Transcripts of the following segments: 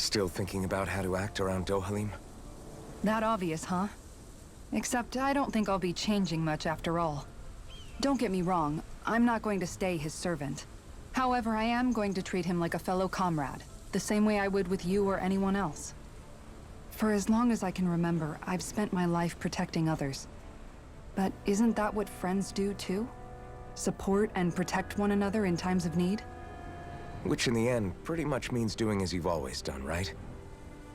Still thinking about how to act around Dohalim? That obvious, huh? Except I don't think I'll be changing much after all. Don't get me wrong, I'm not going to stay his servant. However, I am going to treat him like a fellow comrade, the same way I would with you or anyone else. For as long as I can remember, I've spent my life protecting others. But isn't that what friends do too? Support and protect one another in times of need? Which in the end pretty much means doing as you've always done, right?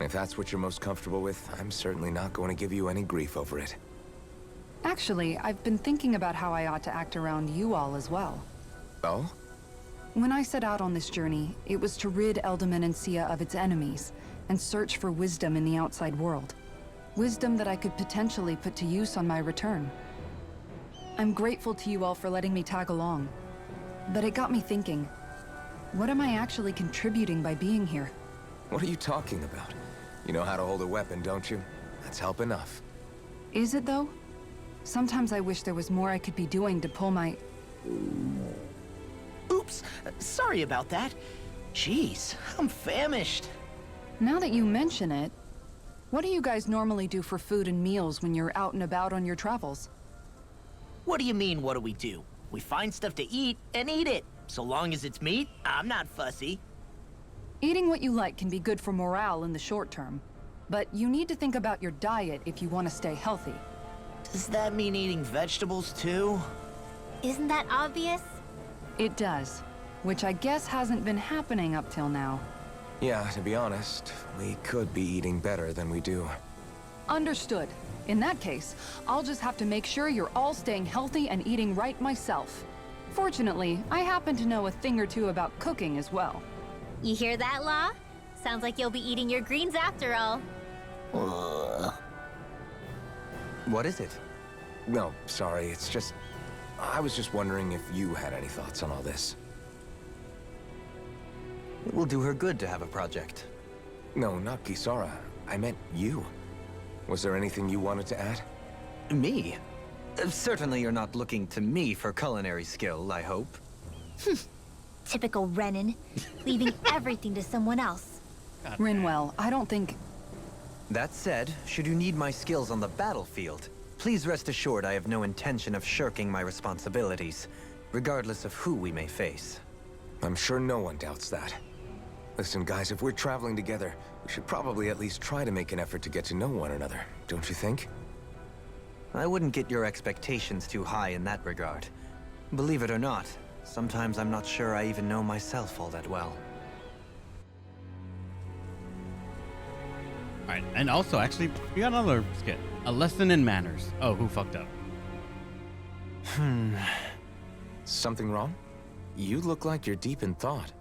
If that's what you're most comfortable with, I'm certainly not going to give you any grief over it. Actually, I've been thinking about how I ought to act around you all as well. Oh? When I set out on this journey, it was to rid Eldaman and Sia of its enemies, and search for wisdom in the outside world. Wisdom that I could potentially put to use on my return. I'm grateful to you all for letting me tag along. But it got me thinking, what am I actually contributing by being here? What are you talking about? You know how to hold a weapon, don't you? That's help enough. Is it though? Sometimes I wish there was more I could be doing to pull my... Oops, sorry about that. Jeez, I'm famished. Now that you mention it, what do you guys normally do for food and meals when you're out and about on your travels? What do you mean, what do we do? We find stuff to eat and eat it. So long as it's meat, I'm not fussy. Eating what you like can be good for morale in the short term, but you need to think about your diet if you want to stay healthy. Does that mean eating vegetables too? Isn't that obvious? It does, which I guess hasn't been happening up till now. Yeah, to be honest, we could be eating better than we do. Understood. In that case, I'll just have to make sure you're all staying healthy and eating right myself. Fortunately, I happen to know a thing or two about cooking as well. You hear that, Law? Sounds like you'll be eating your greens after all. What is it? No, sorry, it's just... I was just wondering if you had any thoughts on all this. It will do her good to have a project. No, not Kisara. I meant you. Was there anything you wanted to add? Me? Certainly you're not looking to me for culinary skill, I hope. Typical Renan, leaving everything to someone else. Rinwell, I don't think... That said, should you need my skills on the battlefield, please rest assured I have no intention of shirking my responsibilities, regardless of who we may face. I'm sure no one doubts that. Listen, guys, if we're traveling together, we should probably at least try to make an effort to get to know one another, don't you think? I wouldn't get your expectations too high in that regard. Believe it or not, sometimes I'm not sure I even know myself all that well. Alright, and also, actually, we got another skit. A lesson in manners. Oh, who fucked up? Something wrong? You look like you're deep in thought.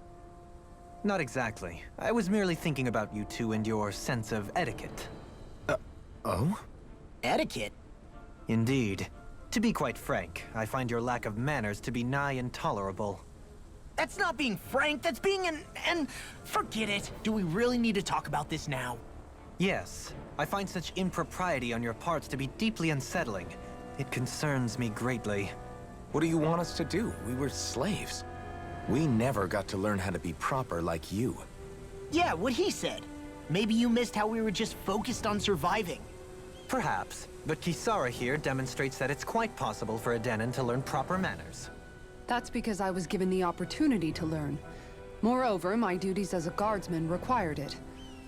Not exactly. I was merely thinking about you two and your sense of etiquette. Oh? Etiquette? Indeed. To be quite frank, I find your lack of manners to be nigh intolerable. That's not being frank, that's being and forget it. Do we really need to talk about this now? Yes, I find such impropriety on your parts to be deeply unsettling. It concerns me greatly. What do you want us to do? We were slaves. We never got to learn how to be proper like you. Yeah, what he said. Maybe you missed how we were just focused on surviving. Perhaps, but Kisara here demonstrates that it's quite possible for a Danan to learn proper manners. That's because I was given the opportunity to learn. Moreover, my duties as a guardsman required it.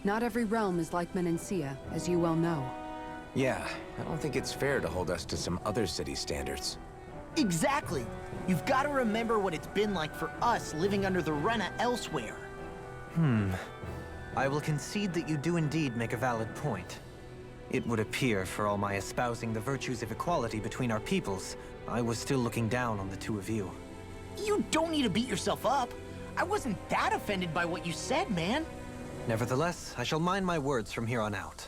Not every realm is like Menancia, as you well know. Yeah, I don't think it's fair to hold us to some other city standards. Exactly. You've got to remember what it's been like for us living under the Rena elsewhere. I will concede that you do indeed make a valid point. It would appear, for all my espousing the virtues of equality between our peoples, I was still looking down on the two of you. You don't need to beat yourself up. I wasn't that offended by what you said, man. Nevertheless, I shall mind my words from here on out.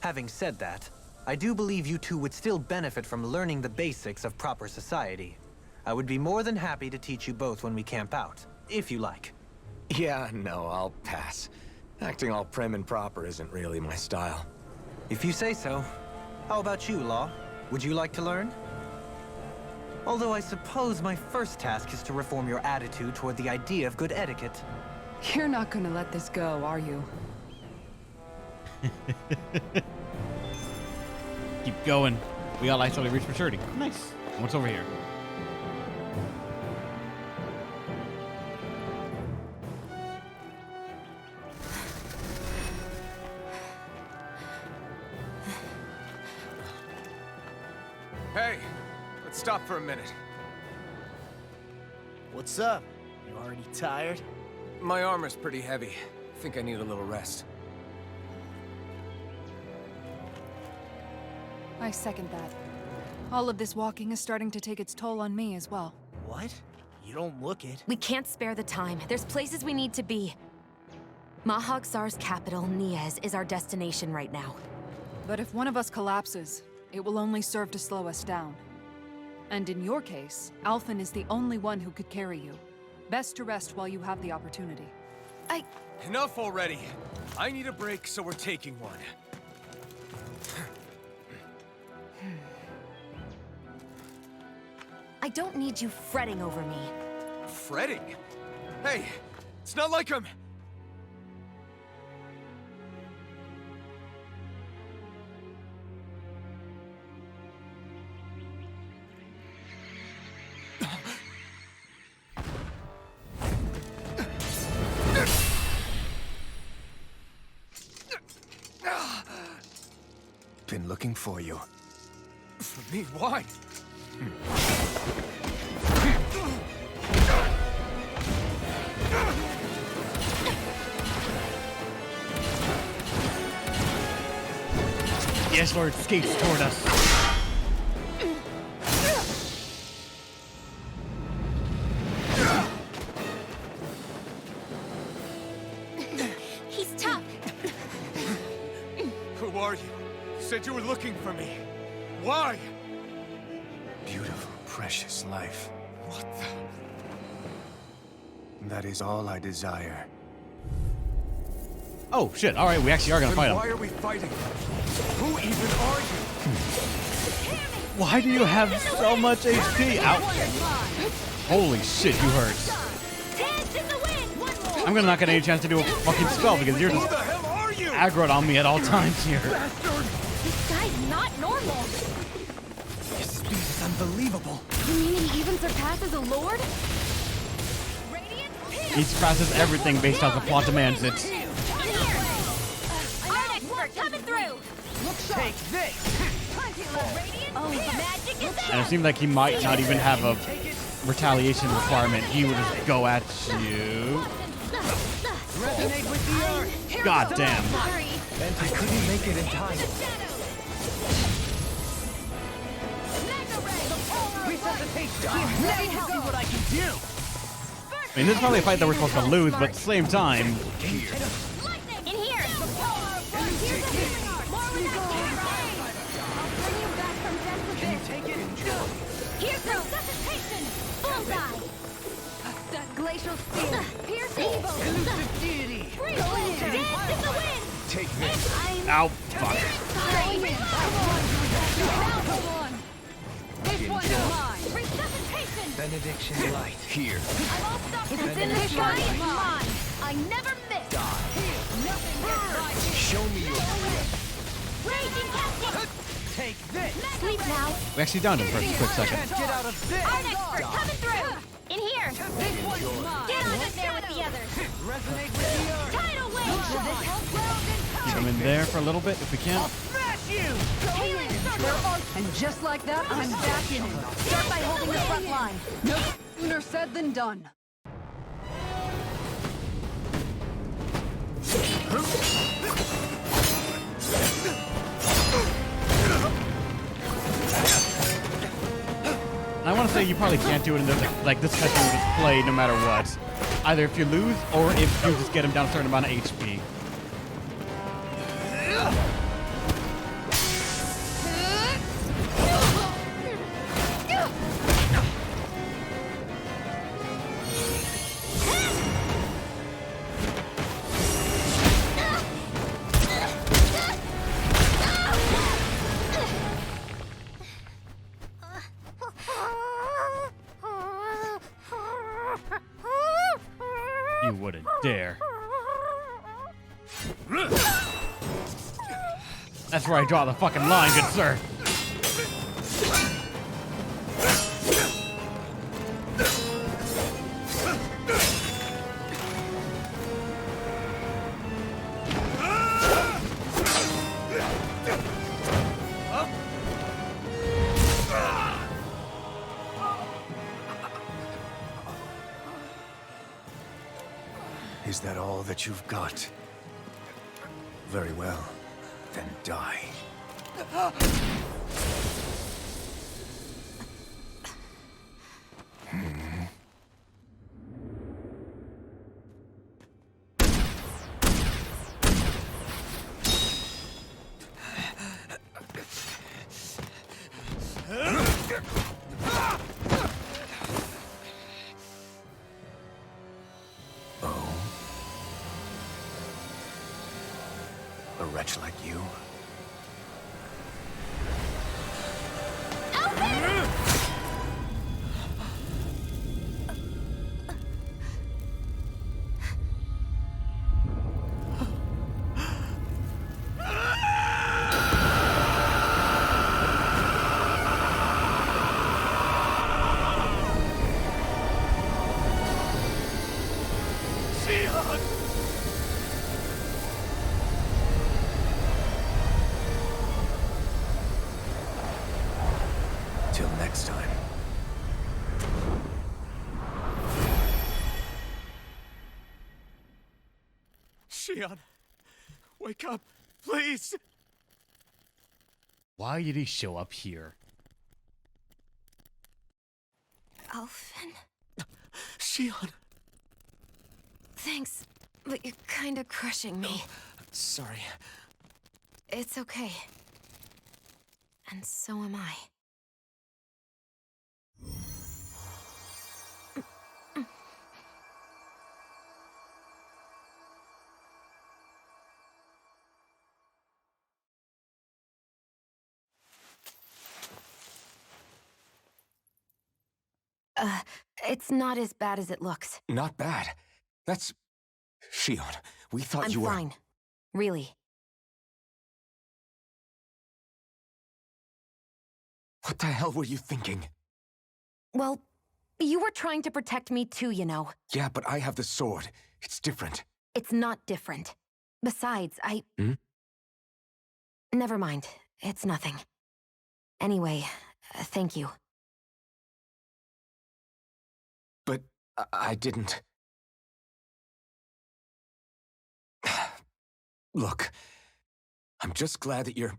Having said that, I do believe you two would still benefit from learning the basics of proper society. I would be more than happy to teach you both when we camp out, if you like. Yeah, no, I'll pass. Acting all prim and proper isn't really my style. If you say so. How about you, Law? Would you like to learn? Although I suppose my first task is to reform your attitude toward the idea of good etiquette. You're not gonna let this go, are you? Keep going. We got lights till we reach maturity. Nice. What's over here? Hey, let's stop for a minute. What's up? You already tired? My armor's pretty heavy. Think I need a little rest. I second that. All of this walking is starting to take its toll on me as well. What? You don't look it. We can't spare the time. There's places we need to be. Mahag-Sar's capital, Niez, is our destination right now. But if one of us collapses, it will only serve to slow us down. And in your case, Alphen is the only one who could carry you. Best to rest while you have the opportunity. Enough already. I need a break, so we're taking one. I don't need you fretting over me. Fretting? Hey, it's not like I'm... Been looking for you. For me? Why? Yes, Lord skates toward us. He's tough. Who are you? You said you were looking for me. Why? Beautiful, precious life. What the... That is all I desire. Oh, shit. All right, we actually are going to fight Then him. why are we fighting? Who even are you? Why do you have so much HP? Ow. Holy shit, you hurt. I'm going to not get any chance to do a fucking spell because you're Who just the hell are you? aggroed on me at all times here. This guy's not normal. Your speed is unbelievable. You mean he even surpasses a lord? He surpasses everything based on the plot demands it. Coming through. Take this! Oh, magic is And it seemed like he might not even have a retaliation requirement. He would just go at you. Resonate with the earth! God damn. I couldn't make it in time. Resuscitation! Let me see what I can do! I mean, this is probably a fight that we're supposed to lose, but at the same time, in here. Here's the resuscitation. Bullseye. That glacial spear. Pierce evil. Elusive deity! Dance in the wind. Take this. ow, fuck. This one's mine! Resuscitation. Benediction light. Here. If it's in the sky, it's mine. I never miss. Show me your Raging casket. Take this! Sleep now. We actually downed him for a quick second. Get out of this! Our expert coming through. In here. Get on in there with the others. Resonate with the earth! Tidal wave. Keep him in there for a little bit if we can. Smash you! Healing circle. And just like that, I'm back in it. Start by holding the front line. Nope. Sooner said than done. And I want to say you probably can't do it in this, like this type of display no matter what. Either if you lose or if you just get him down a certain amount of HP. You wouldn't dare. That's where I draw the fucking line, good sir. Is that all that you've got? Very well. Then die. A wretch like you? Till next time. Shion, wake up, please! Why did he show up here? Alphen, Shion! thanks, but you're kinda crushing me. Sorry. It's okay. And so am I. It's not as bad as it looks. Not bad. That's... Shion, we thought I'm you were... fine. Really. What the hell were you thinking? Well, you were trying to protect me too, you know. Yeah, but I have the sword. It's different. It's not different. Besides, Hmm? Never mind. It's nothing. Anyway, thank you. But I didn't... Look, I'm just glad that you're...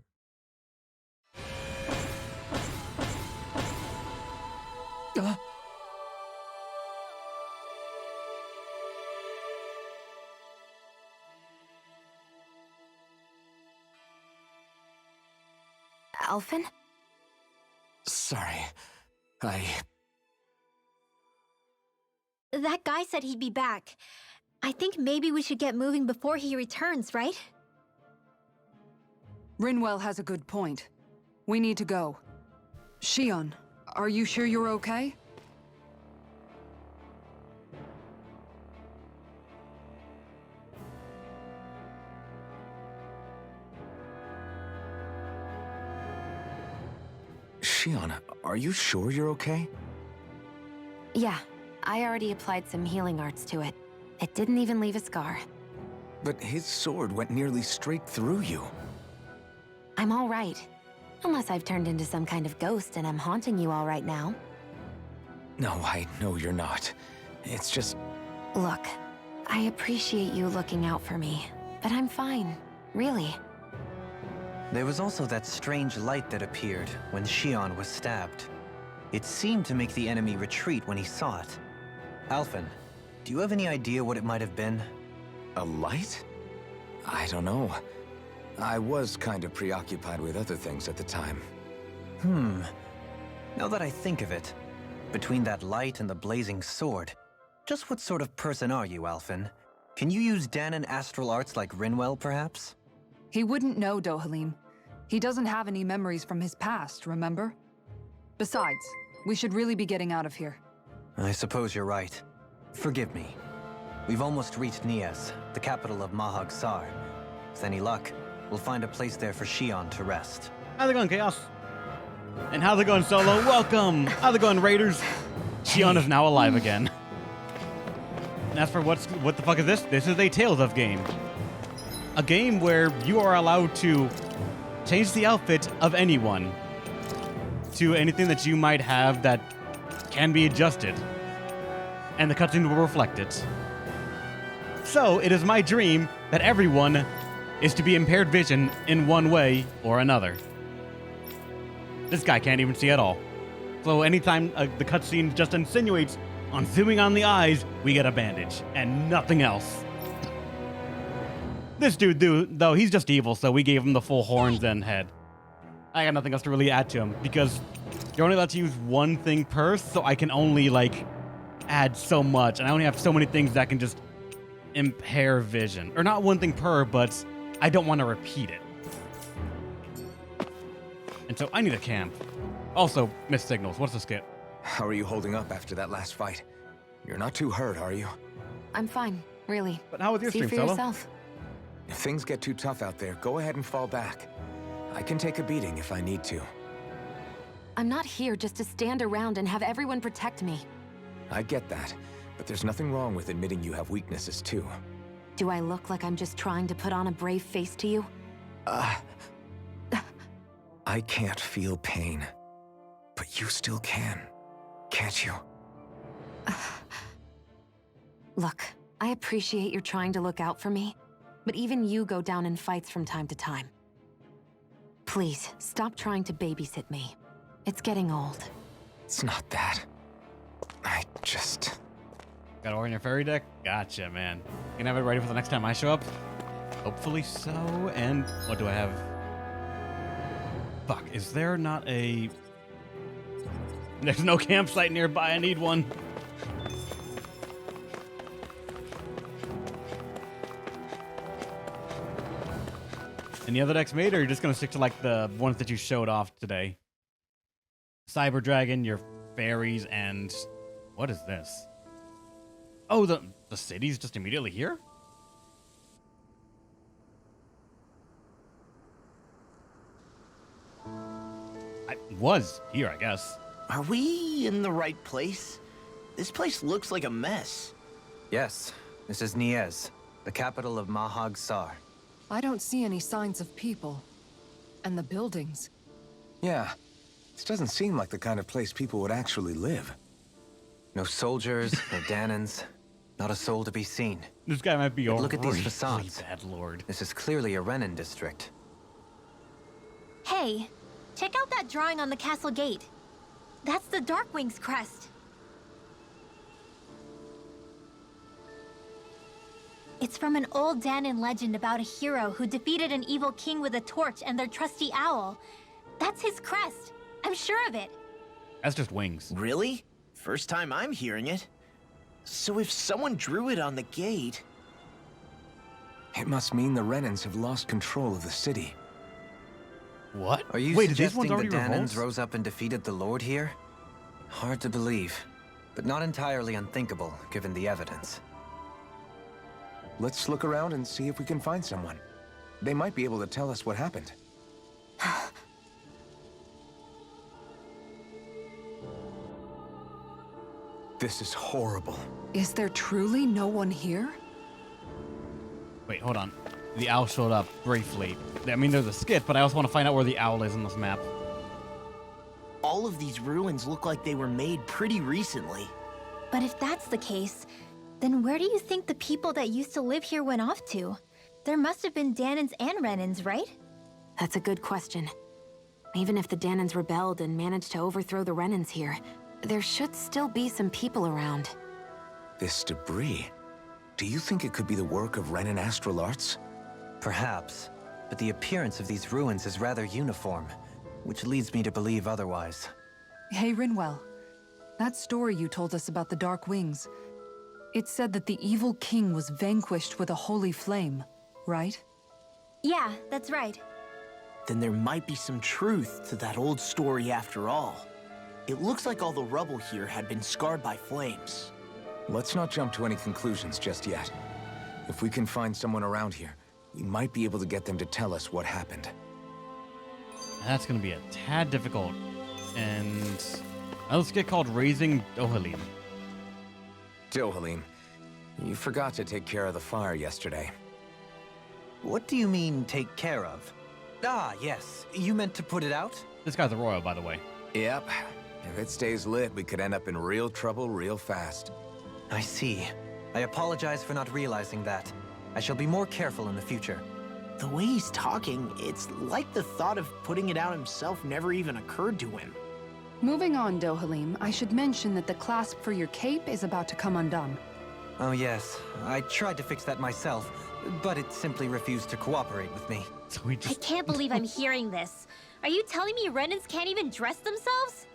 Alphen? Sorry. That guy said he'd be back. I think maybe we should get moving before he returns, right? Rinwell has a good point. We need to go. Shion, are you sure you're okay? Shion, are you sure you're okay? Yeah, I already applied some healing arts to it. It didn't even leave a scar. But his sword went nearly straight through you. I'm all right. Unless I've turned into some kind of ghost and I'm haunting you all right now. No, I know you're not. It's just... Look, I appreciate you looking out for me, but I'm fine, really. There was also that strange light that appeared when Shion was stabbed. It seemed to make the enemy retreat when he saw it. Alphen, do you have any idea what it might have been? A light? I don't know. I was kind of preoccupied with other things at the time. Now that I think of it, between that light and the blazing sword, just what sort of person are you, Alphen? Can you use Danan astral arts like Rinwell, perhaps? He wouldn't know, Dohalim. He doesn't have any memories from his past, remember? Besides, we should really be getting out of here. I suppose you're right. Forgive me. We've almost reached Nias, the capital of Mahag Sar. With any luck, We'll find a place there for Shion to rest. How's it going, Chaos? And how's it going, Solo? Welcome! How's it going, Raiders? Shion is now alive again. And as for what the fuck is this? This is a Tales of game. A game where you are allowed to change the outfit of anyone to anything that you might have that can be adjusted. And the cutscene will reflect it. So, it is my dream that everyone is to be impaired vision in one way or another. This guy can't even see at all. So anytime the cutscene just insinuates on zooming on the eyes, we get a bandage, and nothing else. This dude, though, he's just evil, so we gave him the full horns and head. I got nothing else to really add to him, because you're only allowed to use one thing per, so I can only, like, add so much, and I only have so many things that can just impair vision. Or not one thing per, but I don't want to repeat it. And so I need a camp. Also, missed signals. What's the skip? How are you holding up after that last fight? You're not too hurt, are you? I'm fine, really. But how was your See stream, for Solo? yourself. If things get too tough out there, go ahead and fall back. I can take a beating if I need to. I'm not here just to stand around and have everyone protect me. I get that, but there's nothing wrong with admitting you have weaknesses too. Do I look like I'm just trying to put on a brave face to you? I can't feel pain. But you still can, can't you? Look, I appreciate you're trying to look out for me, but even you go down in fights from time to time. Please, stop trying to babysit me. It's getting old. It's not that. I just... Got ore in your fairy deck? Gotcha, man. You can have it ready for the next time I show up? Hopefully so. And what do I have? Fuck, is there not a... There's no campsite nearby. I need one. Any other decks made, or are you just going to stick to, like, the ones that you showed off today? Cyber Dragon, your fairies, and... What is this? Oh, the city's just immediately here? I was here, I guess. Are we in the right place? This place looks like a mess. Yes, this is Niez, the capital of Mahag Sar. I don't see any signs of people. And the buildings. Yeah, this doesn't seem like the kind of place people would actually live. No soldiers, no Danans, not a soul to be seen. This guy might be But a look at these really facades. bad lord. This is clearly a Renan district. Hey, check out that drawing on the castle gate. That's the Darkwing's crest. It's from an old Danan legend about a hero who defeated an evil king with a torch and their trusty owl. That's his crest. I'm sure of it. That's just wings. Really? First time I'm hearing it. So if someone drew it on the gate... It must mean the Renans have lost control of the city. What? Are you Wait, did these suggesting ones the already Danans revolt? rose up and defeated the Lord here? Hard to believe, but not entirely unthinkable, given the evidence. Let's look around and see if we can find someone. They might be able to tell us what happened. This is horrible. Is there truly no one here? Wait, hold on. The owl showed up briefly. I mean, there's a skit, but I also want to find out where the owl is in this map. All of these ruins look like they were made pretty recently. But if that's the case, then where do you think the people that used to live here went off to? There must have been Danans and Renans, right? That's a good question. Even if the Danans rebelled and managed to overthrow the Renans here, there should still be some people around. This debris. Do you think it could be the work of Renan astral arts? Perhaps, but the appearance of these ruins is rather uniform, which leads me to believe otherwise. Hey, Rinwell. That story you told us about the Dark Wings, it said that the evil king was vanquished with a holy flame, right? Yeah, that's right. Then there might be some truth to that old story after all. It looks like all the rubble here had been scarred by flames. Let's not jump to any conclusions just yet. If we can find someone around here, we might be able to get them to tell us what happened. That's gonna be a tad difficult. And let's get called raising Dohalim. Dohalim, you forgot to take care of the fire yesterday. What do you mean, take care of? Ah, yes. You meant to put it out? This guy's a royal, by the way. Yep. If it stays lit, we could end up in real trouble real fast. I see. I apologize for not realizing that. I shall be more careful in the future. The way he's talking, it's like the thought of putting it out himself never even occurred to him. Moving on, Dohalim, I should mention that the clasp for your cape is about to come undone. Oh yes, I tried to fix that myself, but it simply refused to cooperate with me. So we I just can't believe I'm hearing this. Are you telling me Renans can't even dress themselves?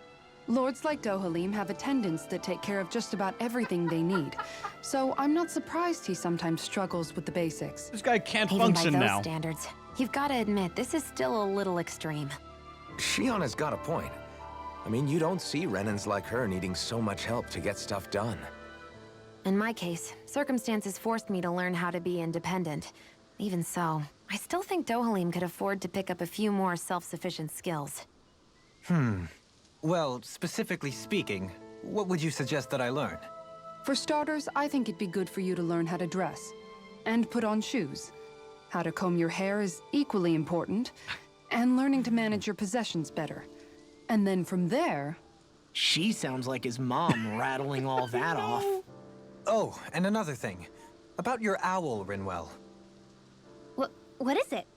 Lords like Dohalim have attendants that take care of just about everything they need. So I'm not surprised he sometimes struggles with the basics. this guy can't Even by function those now. standards, you've got to admit, this is still a little extreme. Shionna's got a point. I mean, you don't see Renans like her needing so much help to get stuff done. In my case, circumstances forced me to learn how to be independent. Even so, I still think Dohalim could afford to pick up a few more self-sufficient skills. Well, specifically speaking, what would you suggest that I learn? For starters, I think it'd be good for you to learn how to dress. And put on shoes. How to comb your hair is equally important. And learning to manage your possessions better. And then from there... She sounds like his mom rattling all that off. Oh, and another thing. About your owl, Rinwell. What is it?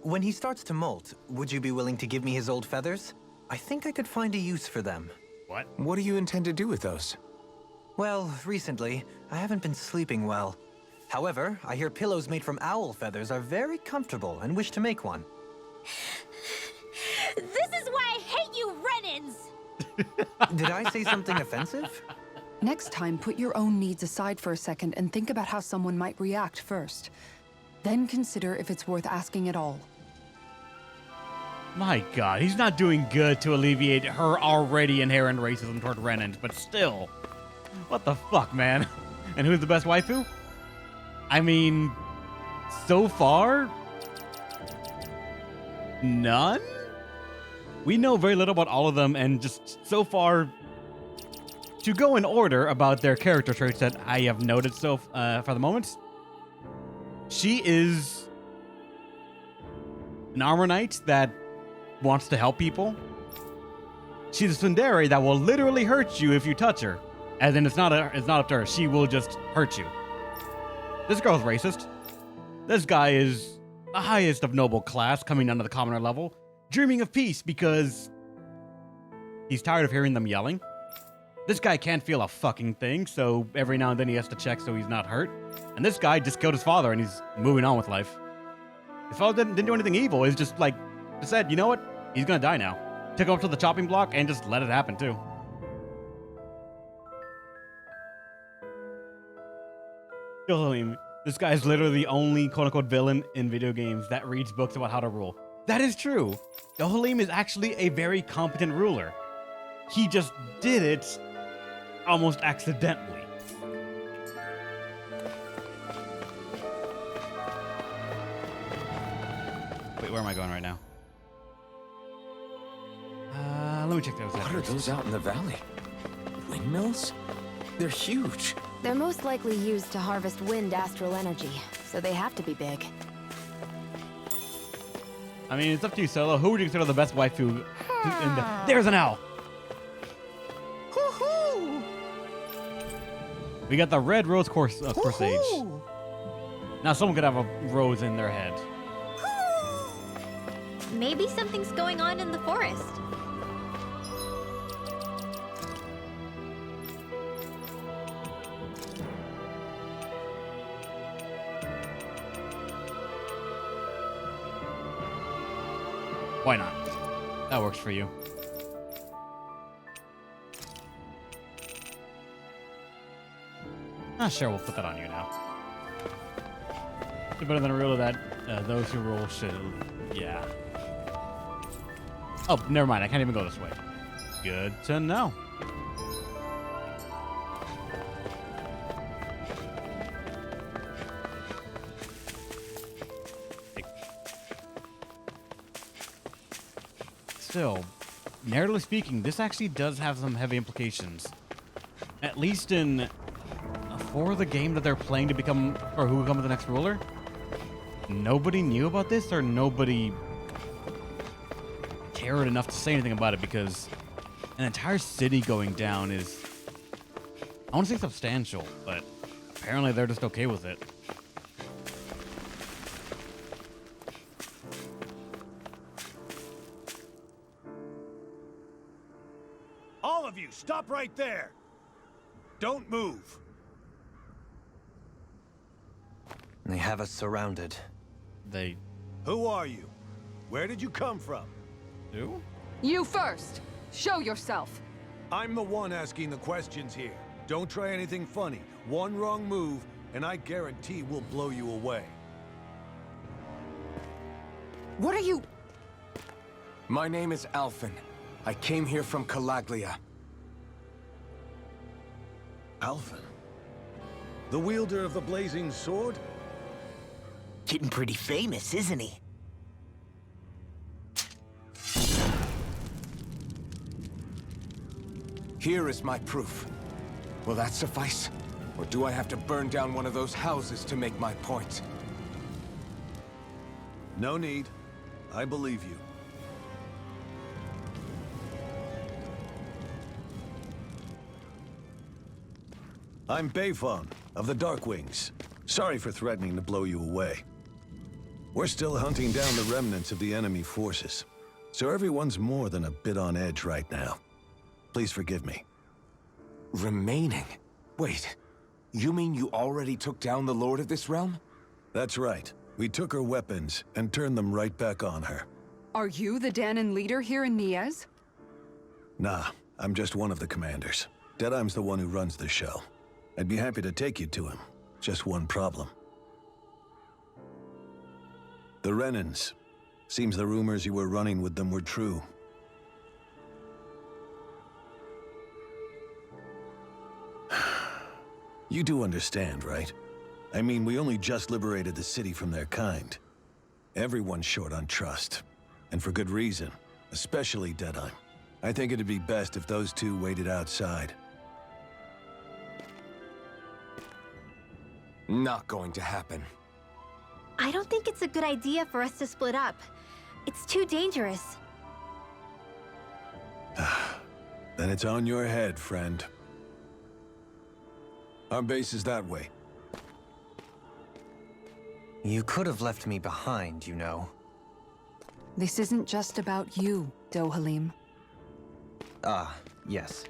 When he starts to molt, would you be willing to give me his old feathers? I think I could find a use for them. What? What do you intend to do with those? Well, recently, I haven't been sleeping well. However, I hear pillows made from owl feathers are very comfortable and wish to make one. This is why I hate you, Renans! Did I say something offensive? Next time, put your own needs aside for a second and think about how someone might react first. Then consider if it's worth asking at all. My god, he's not doing good to alleviate her already inherent racism toward Renans, but still. What the fuck, man? And who's the best waifu? I mean, so far, none? We know very little about all of them, and just so far, to go in order about their character traits that I have noted so for the moment, she is an armor knight that wants to help people. She's a tsundere that will literally hurt you if you touch her. As in, it's not up to her. She will just hurt you. This girl's racist. This guy is the highest of noble class, coming down to the commoner level, dreaming of peace because he's tired of hearing them yelling. This guy can't feel a fucking thing, so every now and then he has to check so he's not hurt. And this guy just killed his father and he's moving on with life. His father didn't do anything evil. He's just like, said, you know what? He's gonna die now. Took him up to the chopping block and just let it happen too. Dohalim, this guy is literally the only quote-unquote villain in video games that reads books about how to rule. That is true. Dohalim is actually a very competent ruler. He just did it almost accidentally. Wait, where am I going right now? Let me check those out. What are those out in the valley? Windmills? They're huge. They're most likely used to harvest wind astral energy, so they have to be big. I mean, it's up to you, Solo. Who would you consider the best waifu? There's an owl. We got the red rose corsage. Now someone could have a rose in their head. Maybe something's going on in the forest. Why not? That works for you. Sure, we'll put that on you now. It's better than a rule that those who roll should. Yeah. Oh, never mind. I can't even go this way. Good to know. still, narratively speaking, this actually does have some heavy implications. At least in for the game that they're playing to become, or who will become the next ruler. Nobody knew about this, or nobody cared enough to say anything about it, because an entire city going down is, I want to say substantial, but apparently they're just okay with it. All of you, stop right there! Don't move! They have us surrounded. They Who are you? Where did you come from? do? You first! Show yourself! I'm the one asking the questions here. Don't try anything funny. One wrong move, and I guarantee we'll blow you away. What are you... My name is Alphen. I came here from Calaglia. Alphen? The wielder of the blazing sword? Getting pretty famous, isn't he? Here is my proof. Will that suffice? Or do I have to burn down one of those houses to make my point? No need. I believe you. I'm Bayfon, of the Darkwings. Sorry for threatening to blow you away. We're still hunting down the remnants of the enemy forces, so everyone's more than a bit on edge right now. Please forgive me. Remaining? Wait, you mean you already took down the Lord of this realm? That's right. We took her weapons and turned them right back on her. Are you the Danan leader here in Niez? Nah, I'm just one of the commanders. Deadeye's the one who runs the show. I'd be happy to take you to him. Just one problem. The Renans. Seems the rumors you were running with them were true. You do understand, right? I mean, we only just liberated the city from their kind. Everyone's short on trust. And for good reason. Especially Deadeye. I think it'd be best if those two waited outside. Not going to happen. I don't think it's a good idea for us to split up. It's too dangerous. Then it's on your head, friend. Our base is that way. You could have left me behind, you know. This isn't just about you, Dohalim. Ah, yes.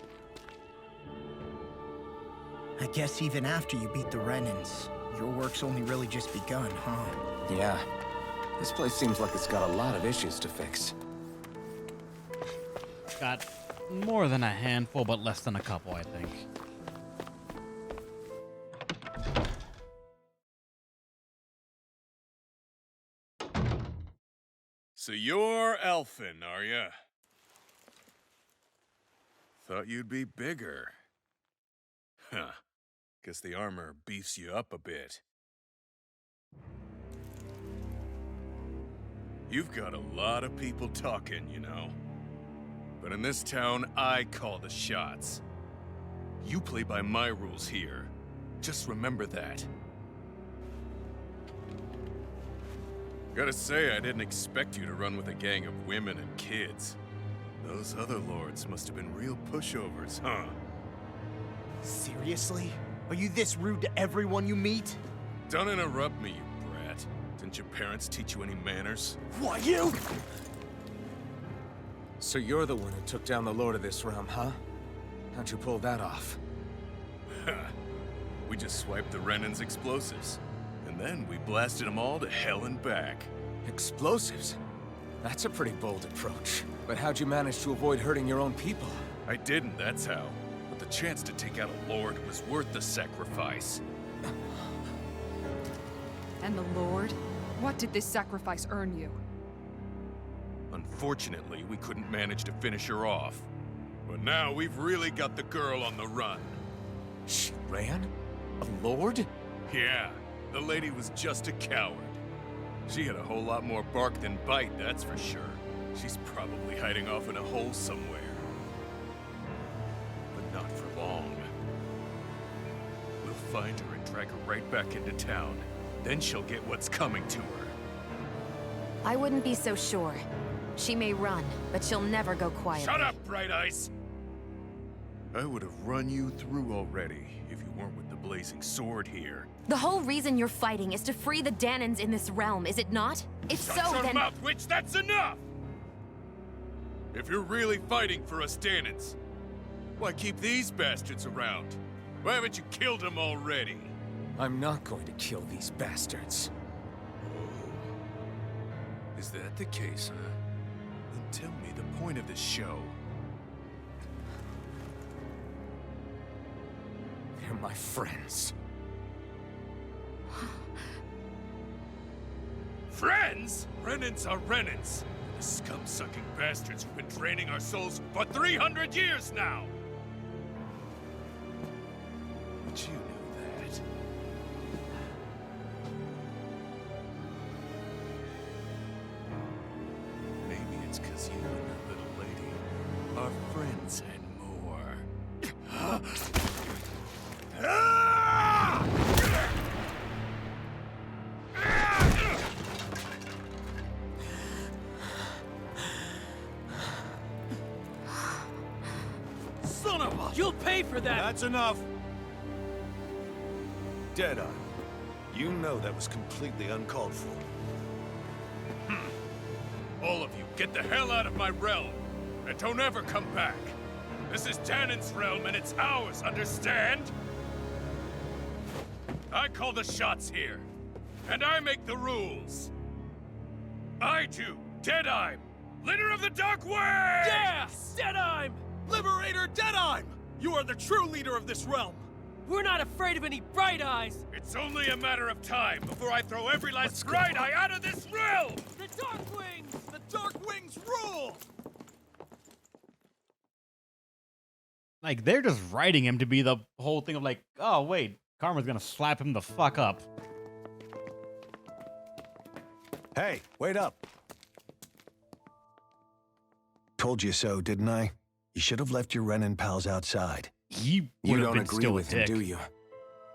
I guess even after you beat the Renans, your work's only really just begun, huh? Yeah. This place seems like it's got a lot of issues to fix. Got more than a handful, but less than a couple, I think. So you're Alphen, are ya? Thought you'd be bigger. Huh. Guess the armor beefs you up a bit. You've got a lot of people talking, you know. But in this town, I call the shots. You play by my rules here. Just remember that. Gotta say, I didn't expect you to run with a gang of women and kids. Those other lords must have been real pushovers, huh? Seriously? Are you this rude to everyone you meet? Don't interrupt me, you brat. Didn't your parents teach you any manners? What, you? So you're the one who took down the Lord of this realm, huh? How'd you pull that off? We just swiped the Renan's explosives. And then we blasted them all to hell and back. Explosives? That's a pretty bold approach. But how'd you manage to avoid hurting your own people? I didn't, that's how. But the chance to take out a lord was worth the sacrifice. And the Lord? What did this sacrifice earn you? Unfortunately, we couldn't manage to finish her off. But now we've really got the girl on the run. She ran? A lord? Yeah, the lady was just a coward. She had a whole lot more bark than bite, that's for sure. She's probably hiding off in a hole somewhere. But not for long. We'll find her and drag her right back into town. Then she'll get what's coming to her. I wouldn't be so sure. She may run, but she'll never go quietly. Shut up, Bright Eyes! I would have run you through already if you weren't with the blazing sword here. The whole reason you're fighting is to free the Danans in this realm, is it not? If Shut so, your then... mouth, witch! That's enough! If you're really fighting for us Danans, why keep these bastards around? Why haven't you killed them already? I'm not going to kill these bastards. Oh. Is that the case, huh? Then tell me the point of this show. They're my friends. Friends? Renans are Renans. The scum-sucking bastards who've been draining our souls for 300 years now! But you knew that. Maybe it's because you and that little lady are friends and more. Son of a... You'll pay for that! That's enough! Deadeye, you know that was completely uncalled for. All of you, get the hell out of my realm! And don't ever come back! This is Danan's realm and it's ours, understand? I call the shots here. And I make the rules. I do, Deadeye, leader of the Dark Wings! Yeah! Deadeye! Liberator Deadeye! You are the true leader of this realm! We're not afraid of any Bright Eyes! It's only a matter of time before I throw every last Bright Eye out of this realm! The Dark Wings! The Dark Wings rule! Like, they're just writing him to be the whole thing of like, oh, wait, Karma's gonna slap him the fuck up. Hey, wait up! Told you so, didn't I? You should have left your Renan pals outside. He You would have don't been agree still with a him, dick. do you?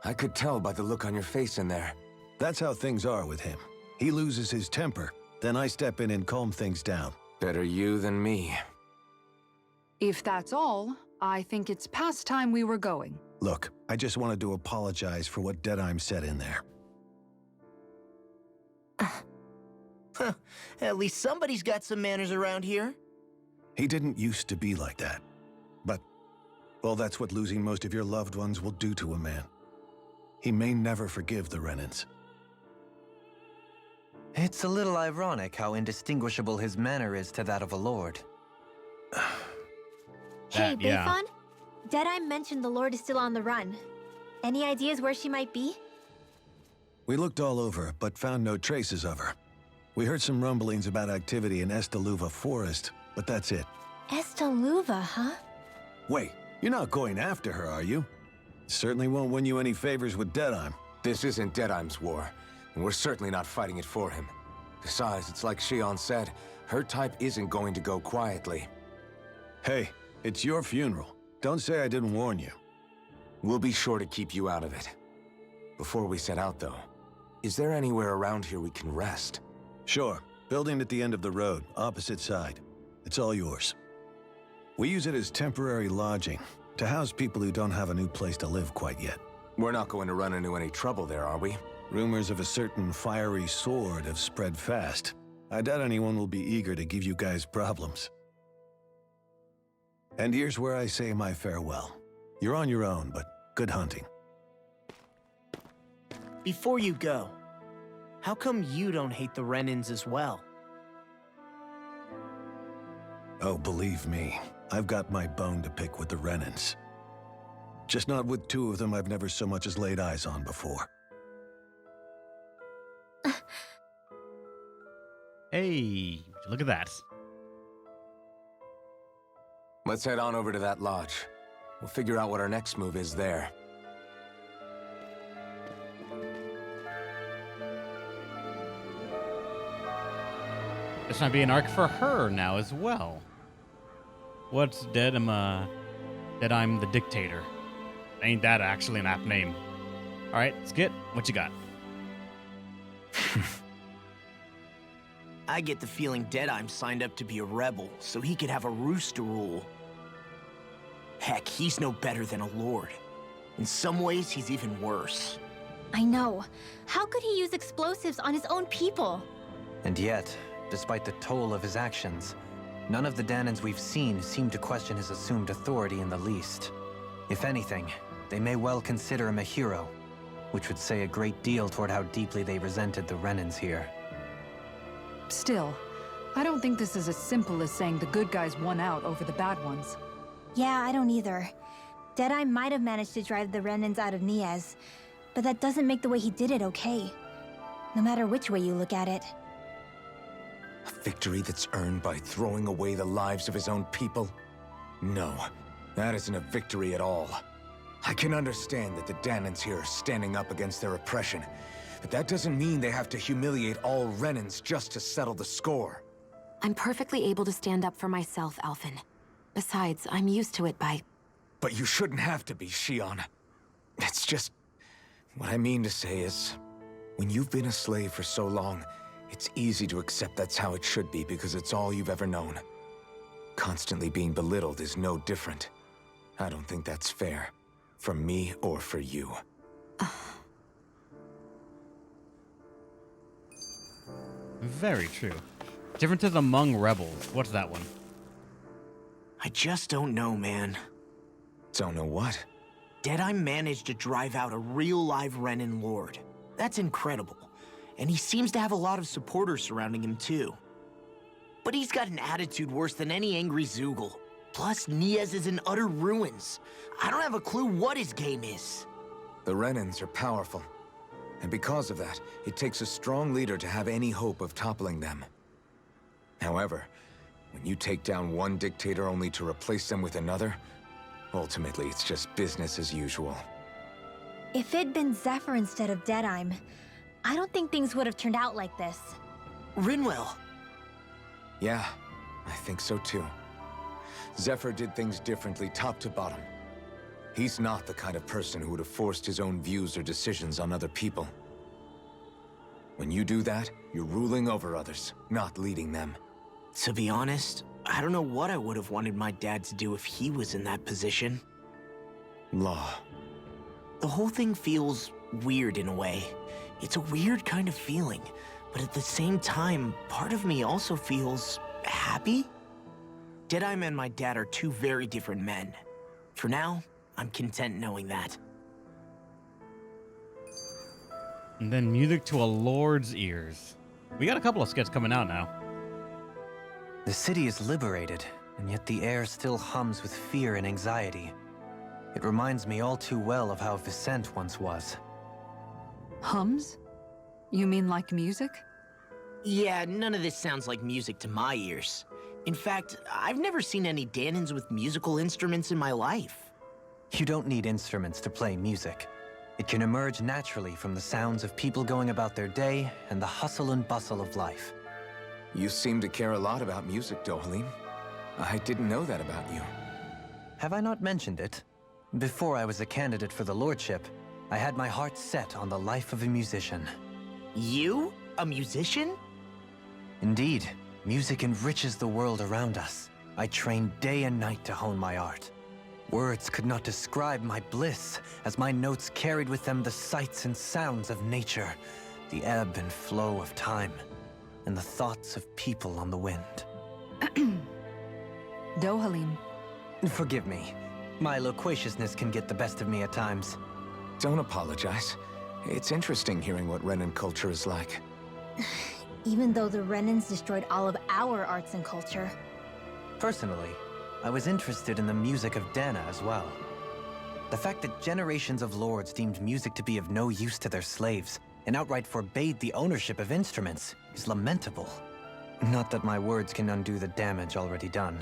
I could tell by the look on your face in there. That's how things are with him. He loses his temper, then I step in and calm things down. Better you than me. If that's all, I think it's past time we were going. Look, I just wanted to apologize for what Deadeye said in there. At least somebody's got some manners around here. He didn't used to be like that. But, well, that's what losing most of your loved ones will do to a man. He may never forgive the Renans. It's a little ironic how indistinguishable his manner is to that of a lord. Hey, yeah. Bayfon? Deadeye mentioned the Lord is still on the run. Any ideas where she might be? We looked all over, but found no traces of her. We heard some rumblings about activity in Estaluva Forest, but that's it. Estaluva, huh? Wait, you're not going after her, are you? Certainly won't win you any favors with Deadeye. This isn't Deadeye's war, and we're certainly not fighting it for him. Besides, it's like Shion said, her type isn't going to go quietly. Hey, it's your funeral. Don't say I didn't warn you. We'll be sure to keep you out of it. Before we set out, though, is there anywhere around here we can rest? Sure. Building at the end of the road, opposite side. It's all yours. We use it as temporary lodging, to house people who don't have a new place to live quite yet. We're not going to run into any trouble there, are we? Rumors of a certain fiery sword have spread fast. I doubt anyone will be eager to give you guys problems. And here's where I say my farewell. You're on your own, but good hunting. Before you go, how come you don't hate the Renans as well? Oh, believe me, I've got my bone to pick with the Renans. Just not with two of them I've never so much as laid eyes on before. Hey, look at that. Let's head on over to that lodge. We'll figure out what our next move is there. This might be an arc for her now as well. What's Dead? I'm the Dictator. Ain't that actually an apt name? All right, Skit, what you got? I get the feeling Deadeye signed up to be a rebel so he could have a roost to rule. Heck, he's no better than a lord. In some ways, he's even worse. I know. How could he use explosives on his own people? And yet, despite the toll of his actions, none of the Danans we've seen seem to question his assumed authority in the least. If anything, they may well consider him a hero, which would say a great deal toward how deeply they resented the Renans here. Still, I don't think this is as simple as saying the good guys won out over the bad ones. Yeah, I don't either. Deadeye might have managed to drive the Renans out of Niaz, but that doesn't make the way he did it okay. No matter which way you look at it. A victory that's earned by throwing away the lives of his own people? No, that isn't a victory at all. I can understand that the Danans here are standing up against their oppression, but that doesn't mean they have to humiliate all Renans just to settle the score. I'm perfectly able to stand up for myself, Alphen. Besides, I'm used to it by... But you shouldn't have to be, Shion. It's just... What I mean to say is, when you've been a slave for so long, it's easy to accept that's how it should be because it's all you've ever known. Constantly being belittled is no different. I don't think that's fair. For me or for you. Very true. Differences among rebels. What's that one? I just don't know, man. Don't know what? Deadeye managed to drive out a real live Renan lord. That's incredible. And he seems to have a lot of supporters surrounding him too. But he's got an attitude worse than any angry Zoogle. Plus, Niaz is in utter ruins. I don't have a clue what his game is. The Renans are powerful. And because of that, it takes a strong leader to have any hope of toppling them. However, when you take down one dictator only to replace them with another, ultimately it's just business as usual. If it'd been Zephyr instead of Deadeye, I don't think things would have turned out like this. Rinwell. Yeah, I think so too. Zephyr did things differently top to bottom. He's not the kind of person who would have forced his own views or decisions on other people. When you do that, you're ruling over others, not leading them. To be honest, I don't know what I would have wanted my dad to do if he was in that position. Law. The whole thing feels weird in a way. It's a weird kind of feeling, but at the same time, part of me also feels happy. Deadeye and my dad are two very different men. For now, I'm content knowing that. And then music to a lord's ears. We got a couple of skits coming out now. The city is liberated, and yet the air still hums with fear and anxiety. It reminds me all too well of how Vicente once was. Hums? You mean like music? Yeah, none of this sounds like music to my ears. In fact, I've never seen any Danans with musical instruments in my life. You don't need instruments to play music. It can emerge naturally from the sounds of people going about their day and the hustle and bustle of life. You seem to care a lot about music, Dohalim. I didn't know that about you. Have I not mentioned it? Before I was a candidate for the lordship, I had my heart set on the life of a musician. You? A musician? Indeed, music enriches the world around us. I trained day and night to hone my art. Words could not describe my bliss, as my notes carried with them the sights and sounds of nature, the ebb and flow of time, and the thoughts of people on the wind. Dohalim. Forgive me. My loquaciousness can get the best of me at times. Don't apologize. It's interesting hearing what Renan culture is like. Even though the Renans destroyed all of our arts and culture. Personally, I was interested in the music of Dana as well. The fact that generations of lords deemed music to be of no use to their slaves and outright forbade the ownership of instruments is lamentable. Not that my words can undo the damage already done.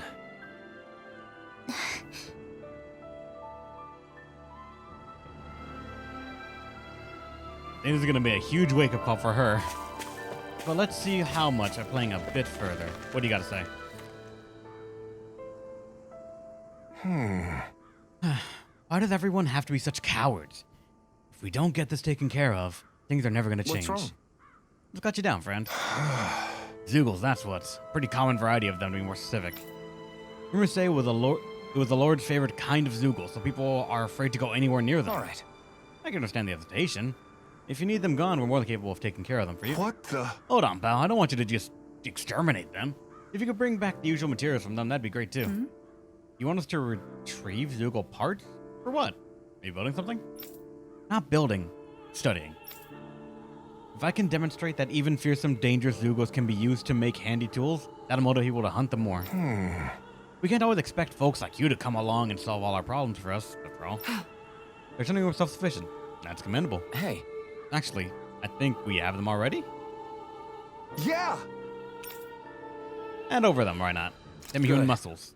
This is gonna be a huge wake-up call for her. But let's see how much by playing a bit further. What do you got to say? Why does everyone have to be such cowards? If we don't get this taken care of, things are never going to change. What's wrong? What's got you down, friend? Zeugles, that's what's. Pretty common variety of them, to be more specific. Rumors say it was the Lord's favorite kind of Zeugles, so people are afraid to go anywhere near them. All right. I can understand the hesitation. If you need them gone, we're more than capable of taking care of them for you. What the? Hold on, pal. I don't want you to just exterminate them. If you could bring back the usual materials from them, that'd be great, too. Hmm? You want us to retrieve Zeugle parts? For what? Are you building something? Not building. Studying. If I can demonstrate that even fearsome, dangerous Zeugles can be used to make handy tools, that'll motivate people to hunt them more. We can't always expect folks like you to come along and solve all our problems for us, after all. They're something we're self-sufficient. That's commendable. Hey. Actually, I think we have them already. Yeah! And over them, why not? Them human Good. muscles.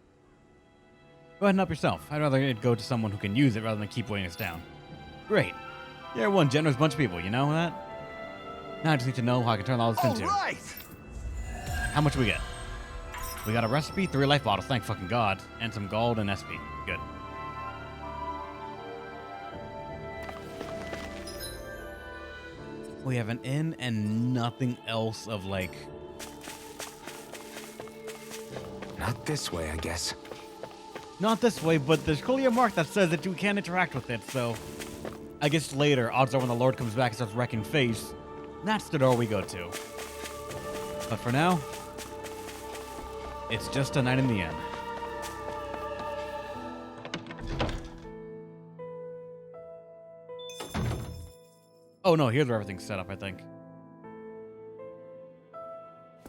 Go ahead and help yourself. I'd rather it go to someone who can use it rather than keep weighing us down. Great. You're one generous bunch of people, you know that? Now I just need to know how I can turn all this into. Right. How much we get? We got a recipe, 3 life bottles, thank fucking God, and some gold and SP. Good. We have an inn and nothing else of like... Not this way, I guess. Not this way, but there's clearly a mark that says that you can't interact with it, so... I guess later, odds are when the Lord comes back and starts wrecking face, that's the door we go to. But for now, it's just a night in the inn. Oh no, here's where everything's set up, I think.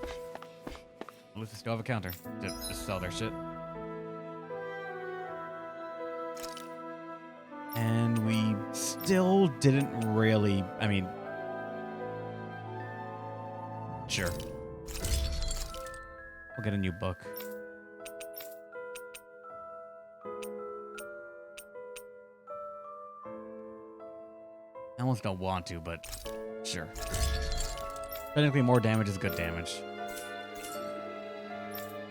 At least they still have a counter to just sell their shit. And we still didn't really, I mean... Sure. We'll get a new book. I almost don't want to, but sure. Technically, more damage is good damage.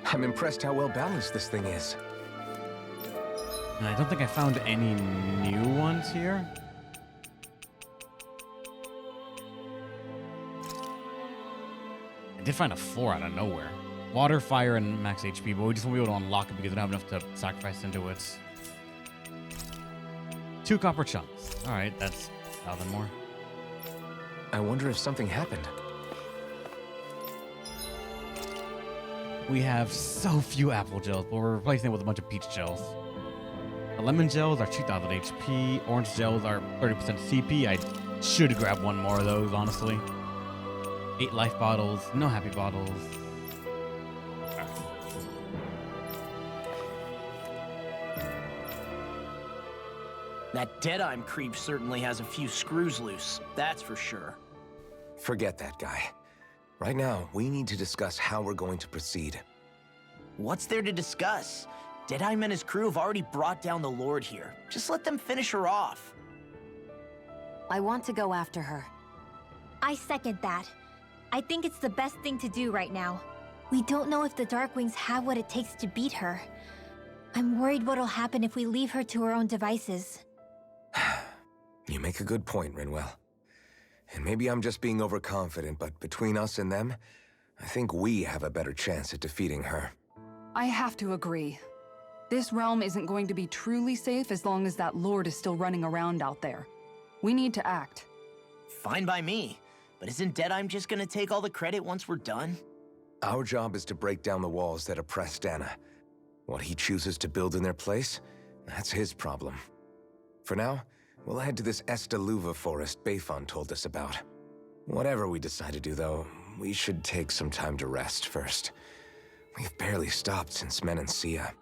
I'm impressed how well balanced this thing is. And I don't think I found any new ones here. I did find a 4 out of nowhere. Water, fire, and max HP, but we just won't be able to unlock it because we don't have enough to sacrifice into it. 2 copper chunks. Alright, that's 1,000 more. I wonder if something happened. We have so few apple gels, but we're replacing it with a bunch of peach gels. The lemon gels are 2,000 HP. Orange gels are 30% CP. I should grab one more of those, honestly. 8 life bottles. No happy bottles. Alright. That Deadeye creep certainly has a few screws loose, that's for sure. Forget that guy. Right now, we need to discuss how we're going to proceed. What's there to discuss? Deadeye and his crew have already brought down the Lord here. Just let them finish her off. I want to go after her. I second that. I think it's the best thing to do right now. We don't know if the Darkwings have what it takes to beat her. I'm worried what'll happen if we leave her to her own devices. You make a good point, Rinwell. And maybe I'm just being overconfident, but between us and them, I think we have a better chance at defeating her. I have to agree. This realm isn't going to be truly safe as long as that Lord is still running around out there. We need to act. Fine by me. But isn't Deadeye just gonna take all the credit once we're done? Our job is to break down the walls that oppress Danan. What he chooses to build in their place, that's his problem. For now, we'll head to this Estaluva forest Bayfon told us about. Whatever we decide to do, though, we should take some time to rest first. We've barely stopped since Menancia.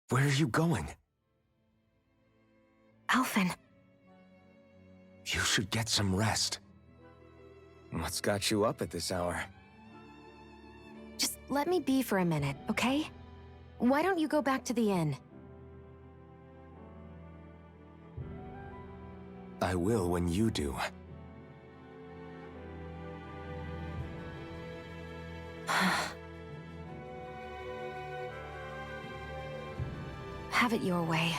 Where are you going? Alphen. You should get some rest. What's got you up at this hour? Just let me be for a minute, okay? Why don't you go back to the inn? I will when you do. Have it your way.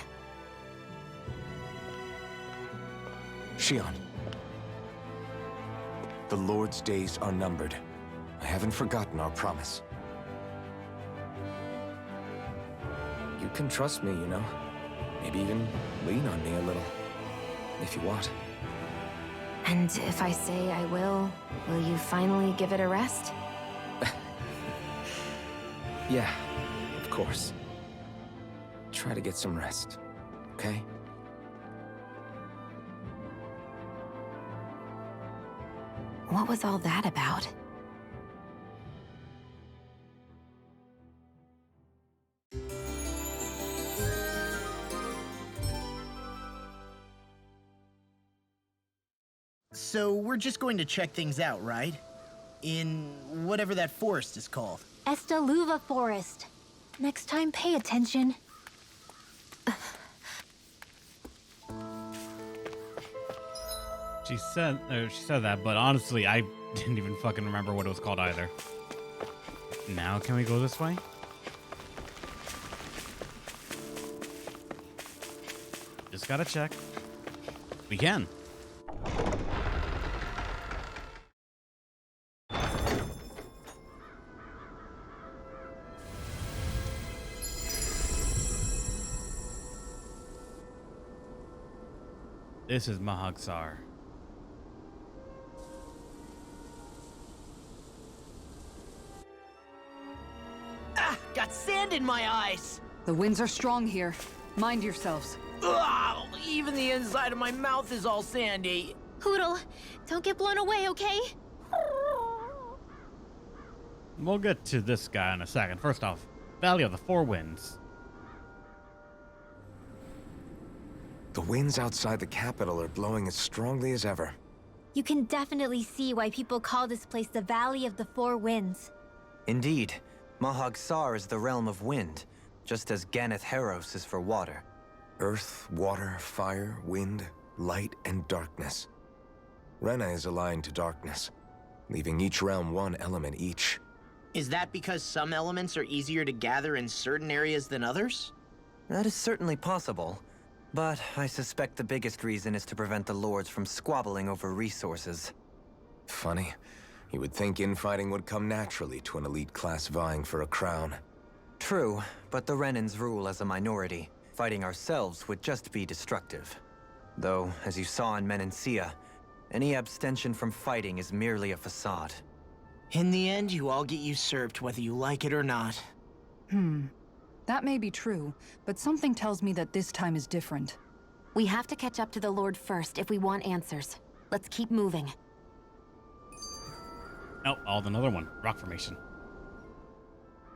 Shion. The Lord's days are numbered. I haven't forgotten our promise. You can trust me, you know. Maybe even lean on me a little. If you want. And if I say I will you finally give it a rest? Yeah, of course. Try to get some rest, okay? What was all that about? So we're just going to check things out, right? In whatever that forest is called. Estaluva Forest. Next time, pay attention. She said that, but honestly, I didn't even fucking remember what it was called either. Now, can we go this way? Just gotta check. We can. This is Mahagsar. Ah! Got sand in my eyes! The winds are strong here. Mind yourselves. Ugh, even the inside of my mouth is all sandy. Hootle, don't get blown away, okay? We'll get to this guy in a second. First off, Valley of the Four Winds. The winds outside the capital are blowing as strongly as ever. You can definitely see why people call this place the Valley of the Four Winds. Indeed, Mahagsar is the realm of wind, just as Ganeth Heros is for water. Earth, water, fire, wind, light, and darkness. Renan is aligned to darkness, leaving each realm one element each. Is that because some elements are easier to gather in certain areas than others? That is certainly possible, but I suspect the biggest reason is to prevent the lords from squabbling over resources. Funny. You would think infighting would come naturally to an elite class vying for a crown. True, but the Renans rule as a minority. Fighting ourselves would just be destructive. Though, as you saw in Menancia, any abstention from fighting is merely a facade. In the end, you all get usurped whether you like it or not. That may be true, but something tells me that this time is different. We have to catch up to the Lord first if we want answers. Let's keep moving. Oh, another one. Rock formation.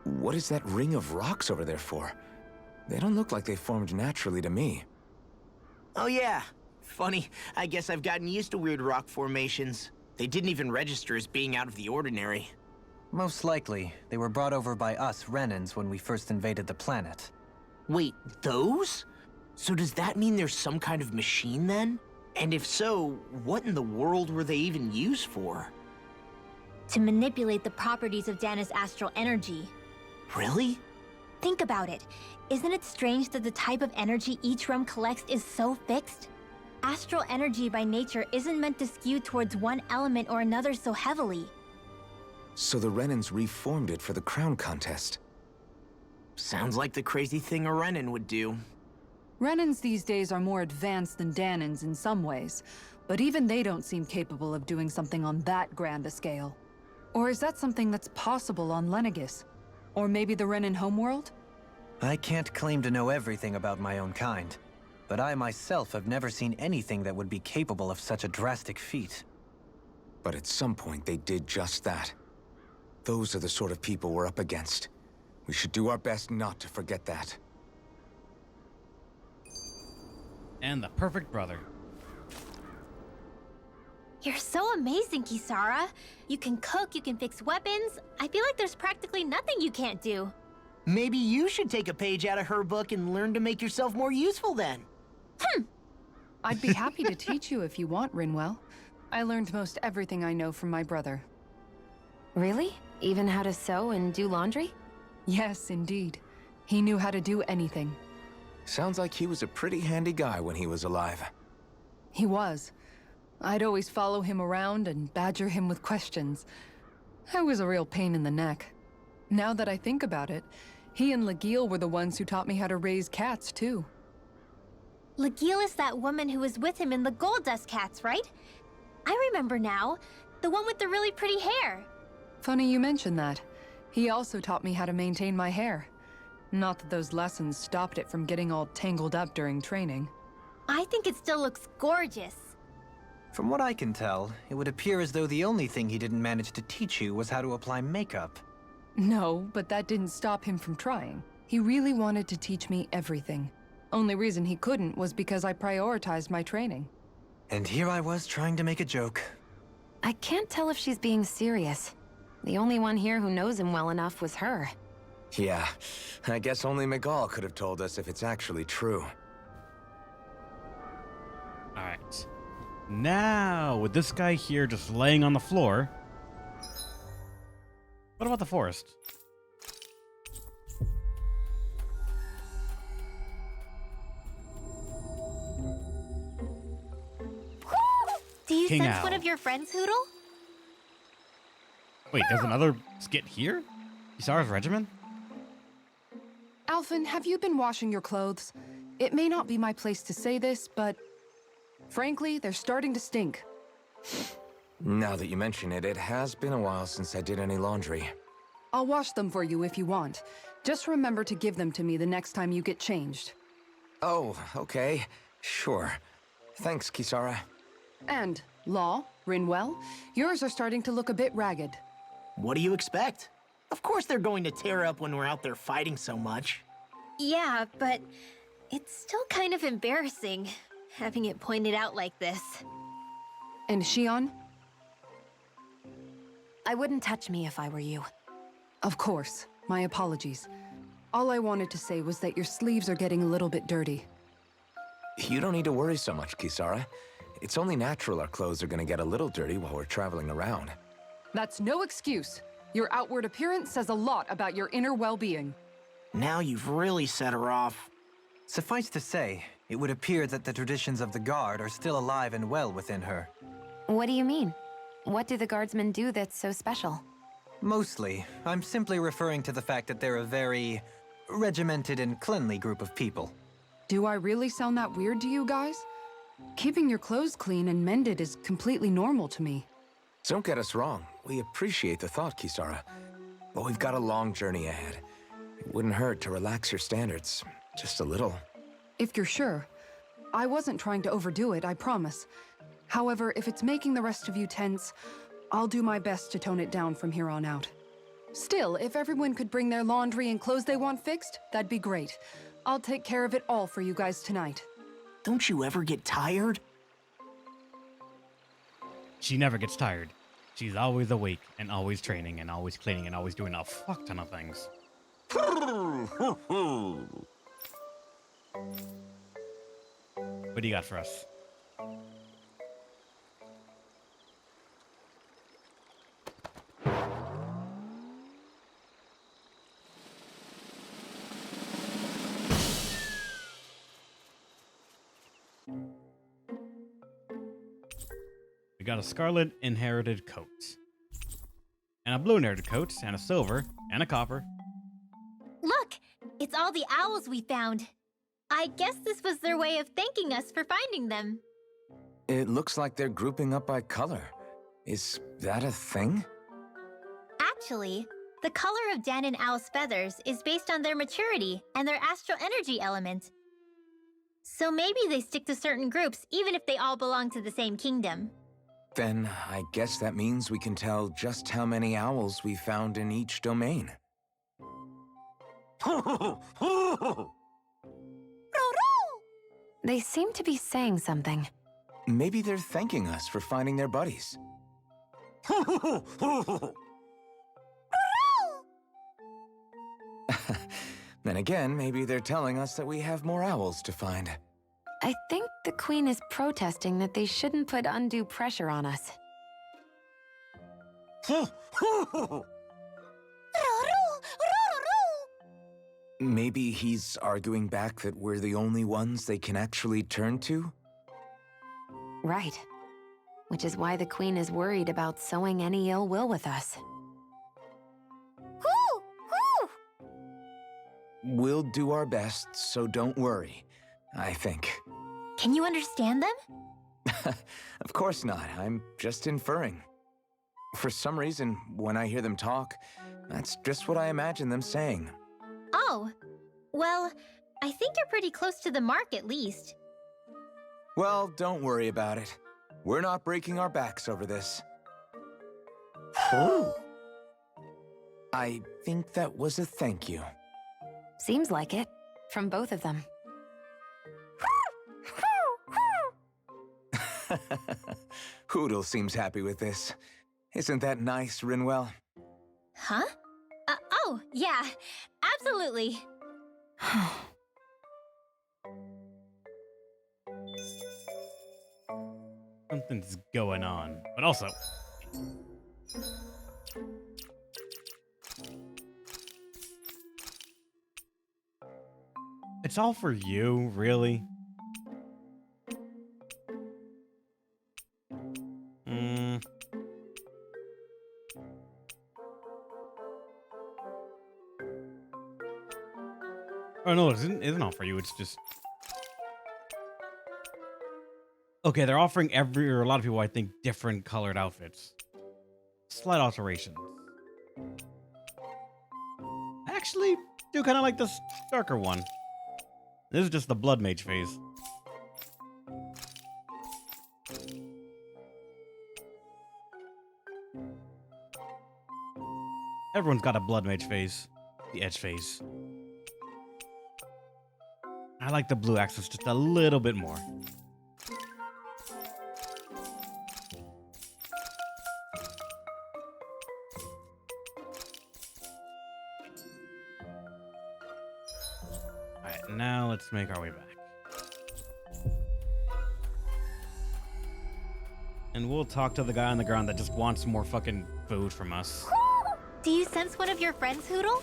What is that ring of rocks over there for? They don't look like they formed naturally to me. Oh yeah. Funny, I guess I've gotten used to weird rock formations. They didn't even register as being out of the ordinary. Most likely, they were brought over by us Renans when we first invaded the planet. Wait, those? So does that mean there's some kind of machine then? And if so, what in the world were they even used for? To manipulate the properties of Dana's astral energy. Really? Think about it. Isn't it strange that the type of energy each realm collects is so fixed? Astral energy by nature isn't meant to skew towards one element or another so heavily. So the Renans reformed it for the crown contest. Sounds like the crazy thing a Renan would do. Renans these days are more advanced than Danans in some ways, but even they don't seem capable of doing something on that grand a scale. Or is that something that's possible on Lenegis? Or maybe the Renan homeworld? I can't claim to know everything about my own kind, but I myself have never seen anything that would be capable of such a drastic feat. But at some point they did just that. Those are the sort of people we're up against. We should do our best not to forget that. And the perfect brother. You're so amazing, Kisara. You can cook, you can fix weapons. I feel like there's practically nothing you can't do. Maybe you should take a page out of her book and learn to make yourself more useful then. I'd be happy to teach you if you want, Rinwell. I learned most everything I know from my brother. Really? Even how to sew and do laundry? Yes, indeed. He knew how to do anything. Sounds like he was a pretty handy guy when he was alive. He was. I'd always follow him around and badger him with questions. I was a real pain in the neck. Now that I think about it, he and Legil were the ones who taught me how to raise cats, too. Legil is that woman who was with him in the Gold Dust Cats, right? I remember now. The one with the really pretty hair. Funny you mention that. He also taught me how to maintain my hair. Not that those lessons stopped it from getting all tangled up during training. I think it still looks gorgeous. From what I can tell, it would appear as though the only thing he didn't manage to teach you was how to apply makeup. No, but that didn't stop him from trying. He really wanted to teach me everything. Only reason he couldn't was because I prioritized my training. And here I was trying to make a joke. I can't tell if she's being serious. The only one here who knows him well enough was her. Yeah, I guess only Miguel could have told us if it's actually true. Alright. Now, with this guy here just laying on the floor, what about the forest? Do you King sense Owl. one of your friends, Hoodle? Wait, there's another skit here? Kisara's regiment? Alphen, have you been washing your clothes? It may not be my place to say this, but frankly, they're starting to stink. Now that you mention it, it has been a while since I did any laundry. I'll wash them for you if you want. Just remember to give them to me the next time you get changed. Oh, okay. Sure. Thanks, Kisara. And, Law, Rinwell, yours are starting to look a bit ragged. What do you expect? Of course they're going to tear up when we're out there fighting so much. Yeah, but it's still kind of embarrassing, having it pointed out like this. And Shion? I wouldn't touch me if I were you. Of course. My apologies. All I wanted to say was that your sleeves are getting a little bit dirty. You don't need to worry so much, Kisara. It's only natural our clothes are gonna get a little dirty while we're traveling around. That's no excuse. Your outward appearance says a lot about your inner well-being. Now you've really set her off. Suffice to say, it would appear that the traditions of the Guard are still alive and well within her. What do you mean? What do the guardsmen do that's so special? Mostly, I'm simply referring to the fact that they're a very regimented and cleanly group of people. Do I really sound that weird to you guys? Keeping your clothes clean and mended is completely normal to me. Don't get us wrong. We appreciate the thought, Kisara. But we've got a long journey ahead. It wouldn't hurt to relax your standards. Just a little. If you're sure. I wasn't trying to overdo it, I promise. However, if it's making the rest of you tense, I'll do my best to tone it down from here on out. Still, if everyone could bring their laundry and clothes they want fixed, that'd be great. I'll take care of it all for you guys tonight. Don't you ever get tired? She never gets tired. She's always awake and always training and always cleaning and always doing a fuck ton of things. What do you got for us? We got a scarlet inherited coat. And a blue inherited coat, and a silver, and a copper. Look! It's all the owls we found. I guess this was their way of thanking us for finding them. It looks like they're grouping up by color. Is that a thing? Actually, the color of Danan owl's feathers is based on their maturity and their astral energy element. So maybe they stick to certain groups even if they all belong to the same kingdom. Then I guess that means we can tell just how many owls we found in each domain. They seem to be saying something. Maybe they're thanking us for finding their buddies. Then again, maybe they're telling us that we have more owls to find. I think the Queen is protesting that they shouldn't put undue pressure on us. Maybe he's arguing back that we're the only ones they can actually turn to? Right. Which is why the Queen is worried about sowing any ill will with us. We'll do our best, so don't worry, I think. Can you understand them? Of course not. I'm just inferring. For some reason, when I hear them talk, that's just what I imagine them saying. Oh, well, I think you're pretty close to the mark at least. Well, don't worry about it. We're not breaking our backs over this. I think that was a thank you. Seems like it. From both of them. Hoodle seems happy with this. Isn't that nice, Rinwell? Huh? Oh, yeah, absolutely. Something's going on. But also... It's all for you, really? Oh no, it isn't all for you, it's just... Okay, they're offering a lot of people, I think, different colored outfits. Slight alterations. I actually do kind of like this darker one. This is just the Blood Mage phase. Everyone's got a Blood Mage phase. The Edge phase. I like the blue accents just a little bit more. Alright, now let's make our way back. And we'll talk to the guy on the ground that just wants more fucking food from us. Do you sense one of your friends, Hoodle?